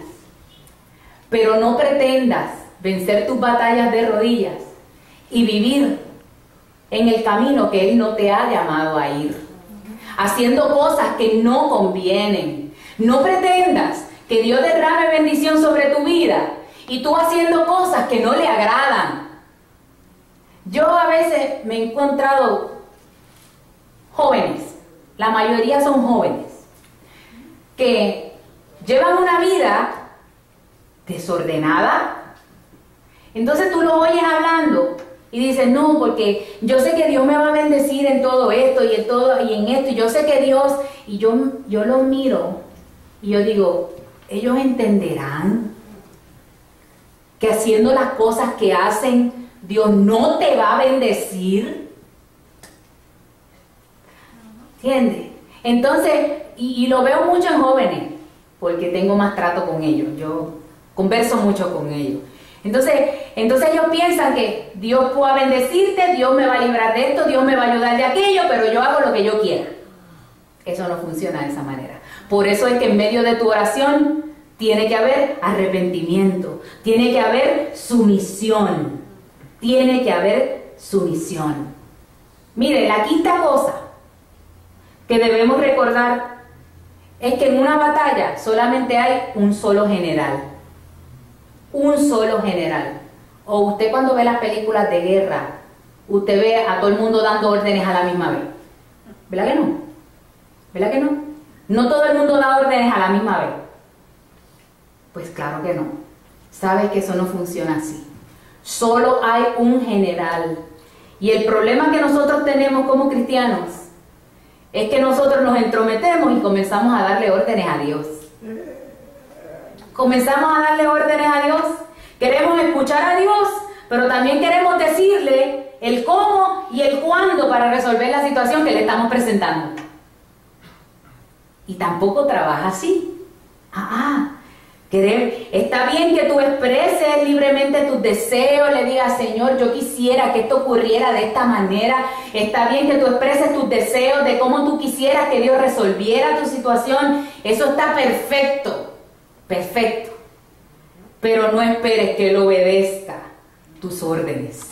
Speaker 1: Pero no pretendas vencer tus batallas de rodillas y vivir en el camino que Él no te ha llamado a ir, haciendo cosas que no convienen. No pretendas que Dios derrame bendición sobre tu vida y tú haciendo cosas que no le agradan. Yo a veces me he encontrado jóvenes, la mayoría son jóvenes, que llevan una vida desordenada. Entonces tú lo oyes hablando y dices, no, porque yo sé que Dios me va a bendecir en todo esto y en todo y en esto, y yo sé que Dios, y yo los miro y yo digo, ellos entenderán que haciendo las cosas que hacen, Dios no te va a bendecir. ¿Entiendes? Entonces, y lo veo mucho en jóvenes, porque tengo más trato con ellos, yo converso mucho con ellos. Entonces ellos piensan que Dios pueda bendecirte, Dios me va a librar de esto, Dios me va a ayudar de aquello, pero yo hago lo que yo quiera. Eso no funciona de esa manera. Por eso es que en medio de tu oración tiene que haber arrepentimiento, tiene que haber sumisión, tiene que haber sumisión. Mire, la quinta cosa que debemos recordar es que en una batalla solamente hay un solo general. Un solo general. O usted cuando ve las películas de guerra, usted ve a todo el mundo dando órdenes a la misma vez. ¿Verdad que no? ¿Verdad que no? No todo el mundo da órdenes a la misma vez. Pues claro que no. Sabes que eso no funciona así. Solo hay un general. Y el problema que nosotros tenemos como cristianos es que nosotros nos entrometemos y comenzamos a darle órdenes a Dios. Comenzamos a darle órdenes a Dios. Queremos escuchar a Dios, pero también queremos decirle el cómo y el cuándo para resolver la situación que le estamos presentando. Y tampoco trabaja así. Está bien que tú expreses libremente tus deseos, le digas, Señor, yo quisiera que esto ocurriera de esta manera. Está bien que tú expreses tus deseos de cómo tú quisieras que Dios resolviera tu situación. Eso está perfecto, perfecto. Pero no esperes que Él obedezca tus órdenes.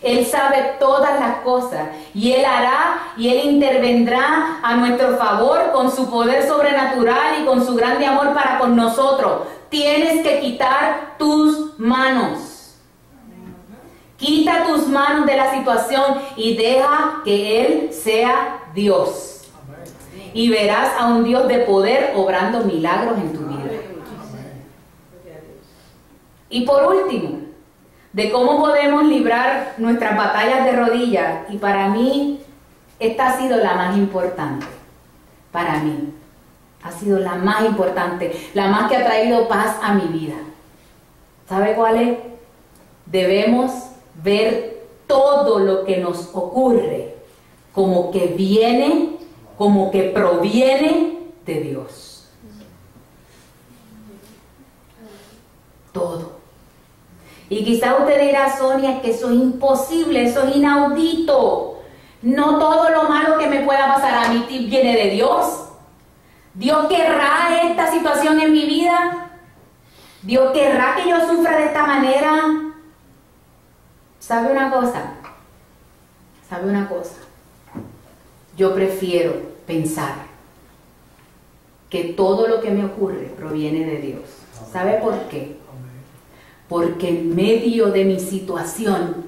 Speaker 1: Él sabe todas las cosas y Él hará y Él intervendrá a nuestro favor con su poder sobrenatural y con su grande amor para con nosotros. Tienes que quitar tus manos. Quita tus manos de la situación y deja que Él sea Dios. Y verás a un Dios de poder obrando milagros en tu vida. Y por último, de cómo podemos librar nuestras batallas de rodillas. Y para mí, esta ha sido la más importante. Para mí, ha sido la más importante, la más que ha traído paz a mi vida. ¿Sabe cuál es? Debemos ver todo lo que nos ocurre como que viene, como que proviene de Dios. Todo. Y quizá usted dirá, Sonia, que eso es imposible, eso es inaudito. No todo lo malo que me pueda pasar a mí viene de Dios. ¿Dios querrá esta situación en mi vida? ¿Dios querrá que yo sufra de esta manera? ¿Sabe una cosa? ¿Sabe una cosa? Yo prefiero pensar que todo lo que me ocurre proviene de Dios. ¿Sabe por qué? Porque en medio de mi situación,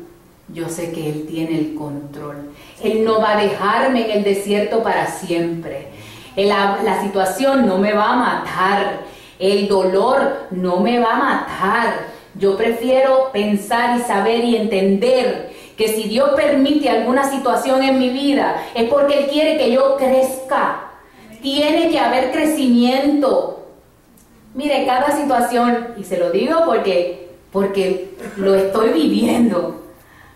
Speaker 1: yo sé que Él tiene el control. Él no va a dejarme en el desierto para siempre. La situación no me va a matar. El dolor no me va a matar. Yo prefiero pensar y saber y entender que si Dios permite alguna situación en mi vida, es porque Él quiere que yo crezca. Tiene que haber crecimiento. Mire, cada situación, y se lo digo porque lo estoy viviendo.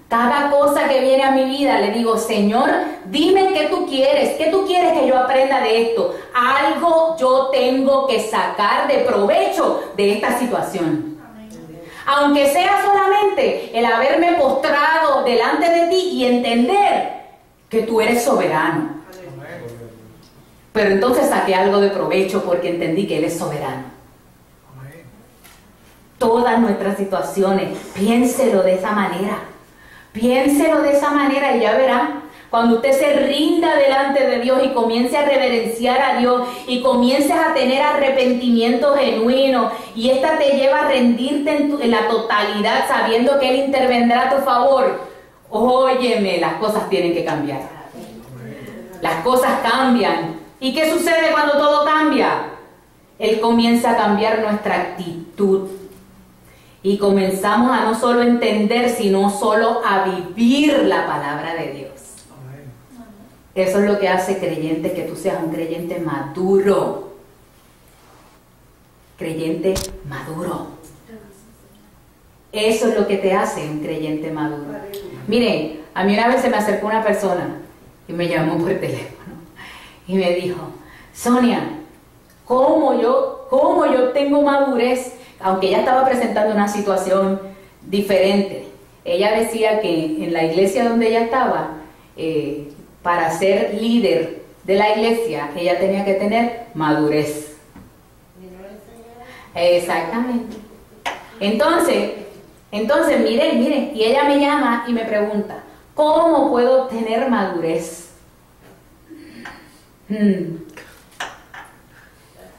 Speaker 1: Cada cosa que viene a mi vida, le digo, Señor, dime qué tú quieres que yo aprenda de esto. Algo yo tengo que sacar de provecho de esta situación. Aunque sea solamente el haberme postrado delante de ti y entender que tú eres soberano. Pero entonces saqué algo de provecho porque entendí que Él es soberano. Todas nuestras situaciones, piénselo de esa manera. Piénselo de esa manera y ya verá. Cuando usted se rinda delante de Dios y comience a reverenciar a Dios y comiences a tener arrepentimiento genuino y esta te lleva a rendirte en la totalidad sabiendo que Él intervendrá a tu favor, óyeme, las cosas tienen que cambiar. Las cosas cambian. ¿Y qué sucede cuando todo cambia? Él comienza a cambiar nuestra actitud. Y comenzamos a no solo entender, sino solo a vivir la palabra de Dios. Eso es lo que hace creyente, que tú seas un creyente maduro. Creyente maduro. Eso es lo que te hace un creyente maduro. Miren, a mí una vez se me acercó una persona y me llamó por teléfono y me dijo, Sonia, ¿cómo yo tengo madurez? Aunque ella estaba presentando una situación diferente. Ella decía que en la iglesia donde ella estaba, para ser líder de la iglesia, ella tenía que tener madurez. Exactamente. Entonces, miren, y ella me llama y me pregunta, ¿cómo puedo obtener madurez?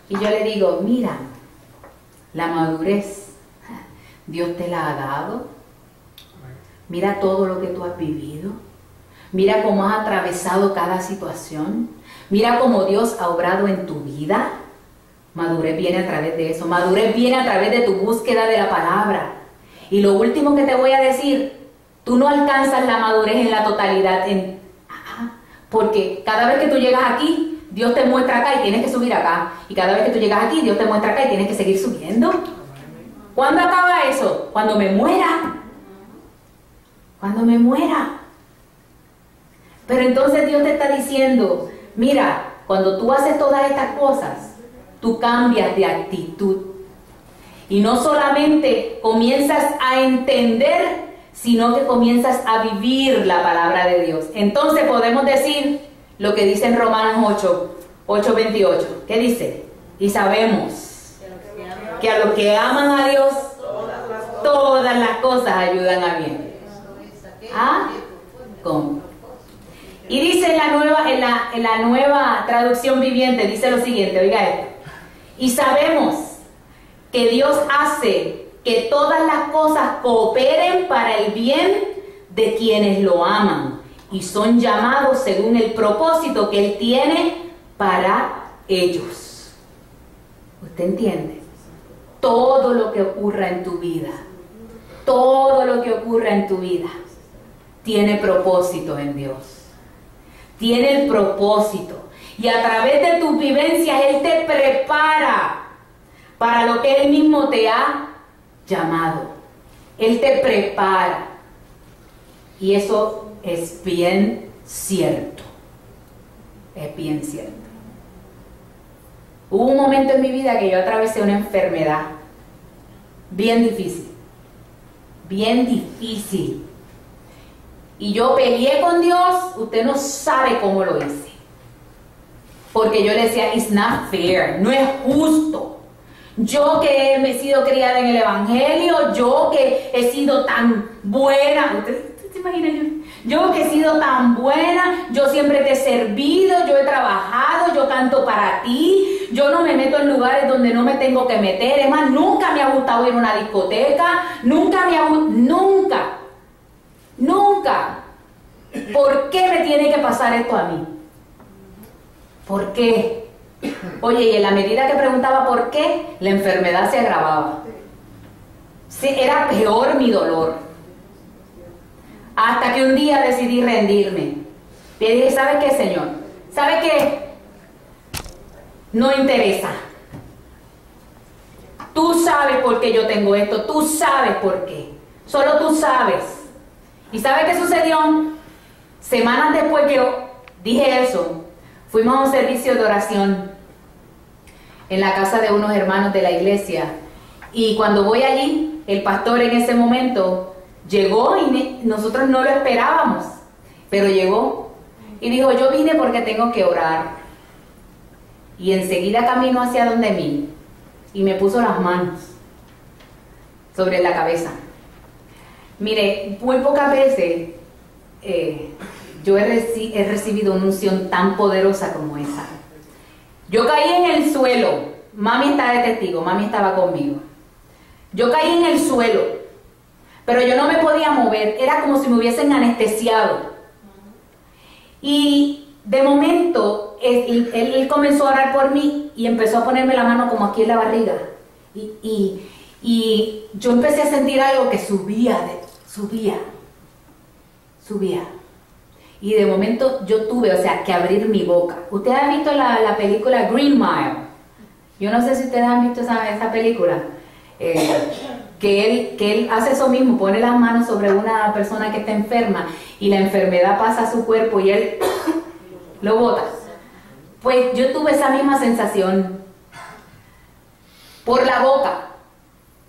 Speaker 1: Y yo le digo, mira, la madurez, Dios te la ha dado. Mira todo lo que tú has vivido. Mira cómo has atravesado cada situación. Mira cómo Dios ha obrado en tu vida. Madurez viene a través de eso. Madurez viene a través de tu búsqueda de la palabra. Y lo último que te voy a decir, tú no alcanzas la madurez en la totalidad. Porque cada vez que tú llegas aquí, Dios te muestra acá y tienes que subir acá. Y cada vez que tú llegas aquí, Dios te muestra acá y tienes que seguir subiendo. ¿Cuándo acaba eso? Cuando me muera. Cuando me muera. Pero entonces Dios te está diciendo, mira, cuando tú haces todas estas cosas, tú cambias de actitud. Y no solamente comienzas a entender, sino que comienzas a vivir la palabra de Dios. Entonces podemos decir lo que dice en Romanos 8:28. ¿Qué dice? Y sabemos que a los que aman a Dios, todas las cosas ayudan a bien. ¿Cómo? Y dice en la nueva traducción viviente, dice lo siguiente, oiga esto. Y sabemos que Dios hace que todas las cosas cooperen para el bien de quienes lo aman y son llamados según el propósito que Él tiene para ellos. ¿Usted entiende? Todo lo que ocurra en tu vida, todo lo que ocurra en tu vida, tiene propósito en Dios. Tiene el propósito. Y a través de tus vivencias, Él te prepara para lo que Él mismo te ha llamado. Él te prepara. Y eso es bien cierto. Es bien cierto. Hubo un momento en mi vida que yo atravesé una enfermedad bien difícil. Bien difícil. Y yo peleé con Dios, usted no sabe cómo lo hice. Porque yo le decía, it's not fair, no es justo. Yo que he sido criada en el Evangelio, yo que he sido tan buena, ¿usted se imagina? Yo que he sido tan buena, yo siempre te he servido, yo he trabajado, yo canto para ti, yo no me meto en lugares donde no me tengo que meter. Es más, nunca me ha gustado ir a una discoteca, nunca. ¿Por qué me tiene que pasar esto a mí? ¿Por qué? Oye, y en la medida que preguntaba por qué, la enfermedad se agravaba. Sí, era peor mi dolor. Hasta que un día decidí rendirme. Le dije, ¿sabe qué, Señor? ¿Sabe qué? No interesa. Tú sabes por qué yo tengo esto. Tú sabes por qué. Solo tú sabes. ¿Y sabe qué sucedió? Semanas después que yo dije eso, fuimos a un servicio de oración en la casa de unos hermanos de la iglesia. Y cuando voy allí, el pastor en ese momento llegó y nosotros no lo esperábamos, pero llegó y dijo, yo vine porque tengo que orar. Y enseguida caminó hacia donde mí y me puso las manos sobre la cabeza. Mire, muy pocas veces yo he recibido una unción tan poderosa como esa. Yo caí en el suelo. Mami está de testigo, mami estaba conmigo. Yo caí en el suelo, pero yo no me podía mover. Era como si me hubiesen anestesiado. Y de momento, él comenzó a orar por mí y empezó a ponerme la mano como aquí en la barriga. Y yo empecé a sentir algo que subía. Y de momento yo tuve, que abrir mi boca. ¿Ustedes han visto la película Green Mile? Yo no sé si ustedes han visto esa película. Que él hace eso mismo, pone las manos sobre una persona que está enferma y la enfermedad pasa a su cuerpo y él lo bota. Pues yo tuve esa misma sensación por la boca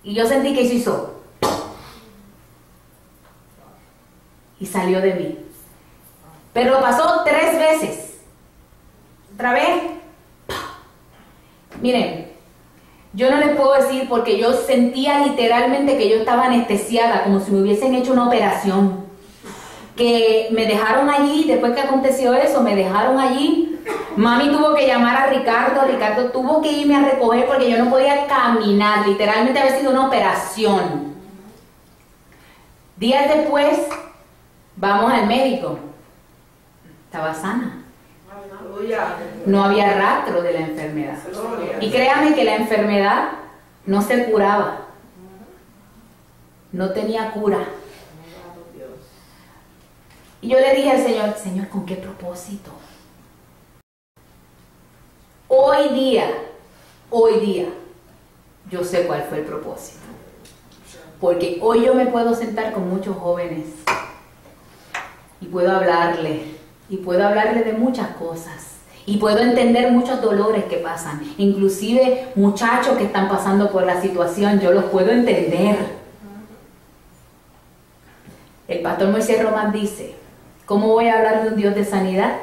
Speaker 1: y yo sentí que se hizo y salió de mí. Pero pasó 3 veces. Otra vez. Miren, yo no les puedo decir porque yo sentía literalmente que yo estaba anestesiada, como si me hubiesen hecho una operación. Que me dejaron allí, después que aconteció eso, me dejaron allí. Mami tuvo que llamar a Ricardo tuvo que irme a recoger porque yo no podía caminar, literalmente había sido una operación. Días después, vamos al médico. Estaba sana. No había rastro de la enfermedad. Y créame que la enfermedad no se curaba. No tenía cura. Y yo le dije al Señor, Señor, ¿con qué propósito? Hoy día, yo sé cuál fue el propósito. Porque hoy yo me puedo sentar con muchos jóvenes y puedo hablarle de muchas cosas y puedo entender muchos dolores que pasan, inclusive muchachos que están pasando por la situación, yo los puedo entender. El pastor Moisés Román dice, ¿cómo voy a hablar de un Dios de sanidad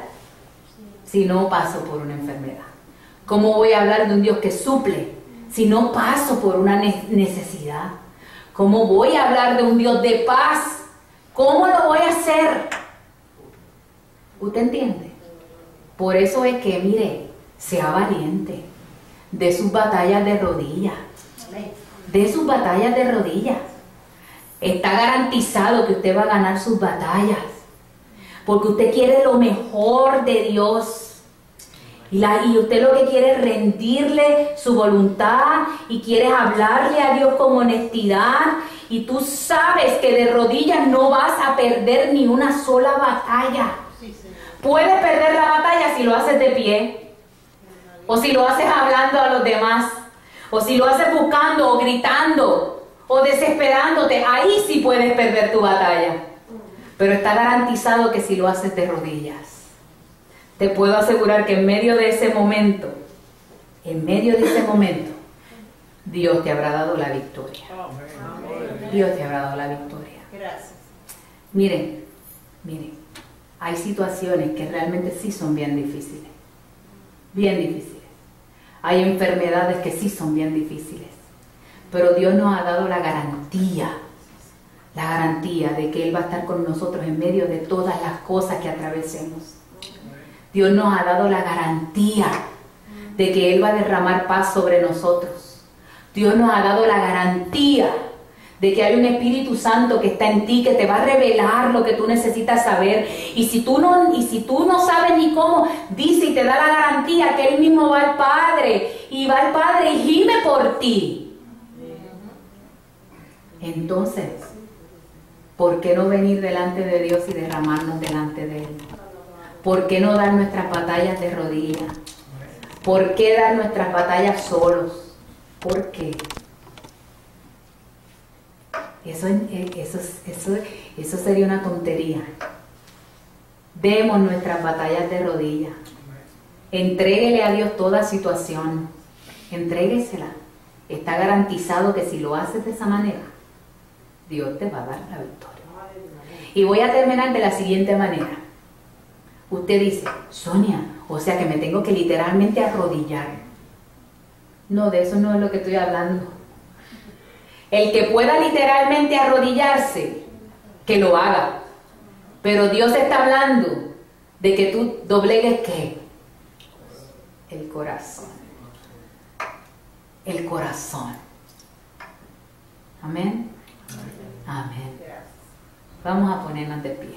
Speaker 1: si no paso por una enfermedad? ¿Cómo voy a hablar de un Dios que suple si no paso por una necesidad? ¿Cómo voy a hablar de un Dios de paz? ¿Cómo lo voy a hacer? ¿Usted entiende? Por eso es que, mire, sea valiente de sus batallas de rodillas. De sus batallas de rodillas. Está garantizado que usted va a ganar sus batallas. Porque usted quiere lo mejor de Dios. Y usted lo que quiere es rendirle su voluntad y quieres hablarle a Dios con honestidad. Y tú sabes que de rodillas no vas a perder ni una sola batalla. Puedes perder la batalla si lo haces de pie, o si lo haces hablando a los demás, o si lo haces buscando o gritando o desesperándote. Ahí sí puedes perder tu batalla. Pero está garantizado que si lo haces de rodillas, te puedo asegurar que en medio de ese momento, Dios te habrá dado la victoria. Dios te habrá dado la victoria.
Speaker 2: Gracias.
Speaker 1: Miren, hay situaciones que realmente sí son bien difíciles. Bien difíciles. Hay enfermedades que sí son bien difíciles. Pero Dios nos ha dado la garantía de que Él va a estar con nosotros en medio de todas las cosas que atravesemos. Dios nos ha dado la garantía de que Él va a derramar paz sobre nosotros. Dios nos ha dado la garantía de que hay un Espíritu Santo que está en ti, que te va a revelar lo que tú necesitas saber. Y si tú no sabes ni cómo, dice y te da la garantía que Él mismo va al Padre, y va al Padre y gime por ti. Entonces, ¿por qué no venir delante de Dios y derramarnos delante de Él? ¿Por qué no dar nuestras batallas de rodillas? ¿Por qué dar nuestras batallas solos? ¿Por qué? Eso sería una tontería. Demos nuestras batallas de rodillas. Entréguele a Dios toda situación. Entréguesela. Está garantizado que si lo haces de esa manera, Dios te va a dar la victoria. Y voy a terminar de la siguiente manera. Usted dice, Sonia, o sea que me tengo que literalmente arrodillar. No, de eso no es lo que estoy hablando. El que pueda literalmente arrodillarse, que lo haga. Pero Dios está hablando de que tú doblegues ¿qué? El corazón. El corazón. Amén. Amén. Vamos a ponernos de pie.